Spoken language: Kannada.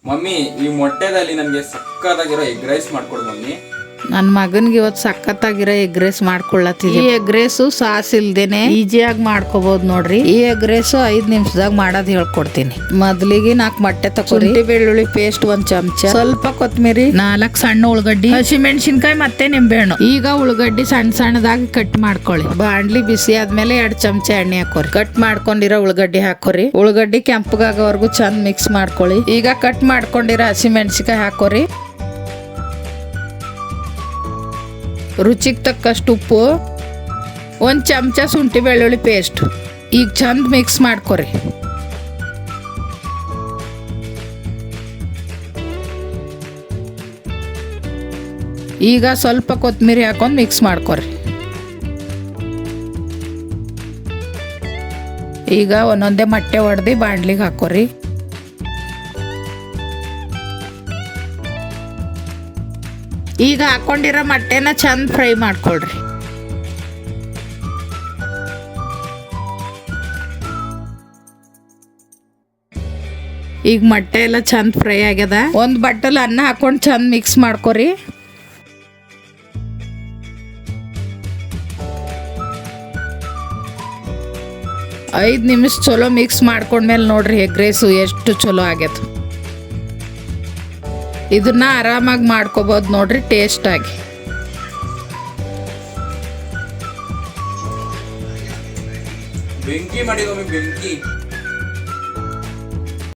ಮಮ್ಮಿ ಈ ಮೊಟ್ಟೆದಲ್ಲಿ ನನಗೆ ಸಕ್ಕತ್ತಾಗಿರೋ ಎಗ್ ರೈಸ್ ಮಾಡ್ಕೊಡು ಮಮ್ಮಿ. ನನ್ನ ಮಗನ್ಗೆ ಇವತ್ತು ಸಖತ್ತಾಗಿರೋ ಎಗ್ ರೈಸ್ ಮಾಡ್ಕೊಳ್ಳತ್ತೀವಿ. ಈ ಎಗ್ ರೈಸು ಸಾಸ್ ಇಲ್ದೇನೆ ಈಜಿಯಾಗಿ ಮಾಡ್ಕೋಬಹುದು ನೋಡ್ರಿ. ಈ ಎಗ್ ರೈಸು 5 ನಿಮಿಷದಾಗ ಮಾಡೋದು ಹೇಳ್ಕೊಡ್ತೀನಿ. ಮೊದಲಿಗೆ 4 ಮೊಟ್ಟೆ ತಗೋರಿ, ಬೆಳ್ಳುಳ್ಳಿ ಪೇಸ್ಟ್ 1 ಚಮಚ, ಸ್ವಲ್ಪ ಕೊತ್ತಂಬರಿ, 4 ಸಣ್ಣ ಉಳ್ಳಾಗಡ್ಡಿ, ಹಸಿಮೆಣಸಿನ್ಕಾಯಿ ಮತ್ತೆ ನಿಂಬೆಹಣ್ಣು. ಈಗ ಉಳ್ಳಾಗಡ್ಡಿ ಸಣ್ಣ ಸಣ್ಣದಾಗಿ ಕಟ್ ಮಾಡ್ಕೊಳ್ಳಿ. ಬಾಂಡ್ಲಿ ಬಿಸಿ ಆದ್ಮೇಲೆ 2 ಚಮಚ ಎಣ್ಣೆ ಹಾಕೋರಿ. ಕಟ್ ಮಾಡ್ಕೊಂಡಿರೋ ಉಳ್ಳಾಗಡ್ಡಿ ಹಾಕೋರಿ. ಉಳ್ಳಾಗಡ್ಡಿ ಕೆಂಪಗಾಗೋವರೆಗೂ ಚಂದ ಮಿಕ್ಸ್ ಮಾಡ್ಕೊಳ್ಳಿ. ಈಗ ಕಟ್ ಮಾಡ್ಕೊಂಡಿರೋ ಹಸಿಮೆಣಸಿನ್ಕಾಯಿ ಹಾಕೋರಿ. ರುಚಿಗೆ ತಕ್ಕಷ್ಟು ಉಪ್ಪು, 1 ಚಮಚ ಶುಂಠಿ ಬೆಳ್ಳುಳ್ಳಿ ಪೇಸ್ಟ್. ಈಗ ಚಂದ ಮಿಕ್ಸ್ ಮಾಡ್ಕೊರಿ. ಈಗ ಸ್ವಲ್ಪ ಕೊತ್ತಂಬರಿ ಹಾಕೊಂಡು ಮಿಕ್ಸ್ ಮಾಡ್ಕೊರಿ. ಈಗ ಒಂದೊಂದೇ ಮೊಟ್ಟೆ ಹೊಡೆದು ಬಾಂಡ್ಲಿಗೆ ಹಾಕೋರಿ. ಈಗ ಹಾಕೊಂಡಿರೋ ಮೊಟ್ಟೆನ ಚಂದ ಫ್ರೈ ಮಾಡ್ಕೊಳ್ರಿ. ಈಗ ಮೊಟ್ಟೆ ಎಲ್ಲ ಚಂದ ಫ್ರೈ ಆಗ್ಯದ. 1 ಬಟ್ಟಲ್ ಅನ್ನ ಹಾಕೊಂಡು ಚಂದ ಮಿಕ್ಸ್ ಮಾಡ್ಕೊರಿ. ಐದು ನಿಮಿಷ ಚಲೋ ಮಿಕ್ಸ್ ಮಾಡ್ಕೊಂಡ್ಮೇಲೆ ನೋಡ್ರಿ ಎಗ್ ರೈಸು ಎಷ್ಟು ಚಲೋ ಆಗ್ಯದ. ಇದನ್ನ ಆರಾಮಾಗಿ ಮಾಡ್ಕೋಬಹುದು ನೋಡ್ರಿ ಟೇಸ್ಟ್ ಆಗಿ. ಬೆಂಕಿ ಮಾಡಿ ಮಮ್ಮಿ, ಬೆಂಕಿ.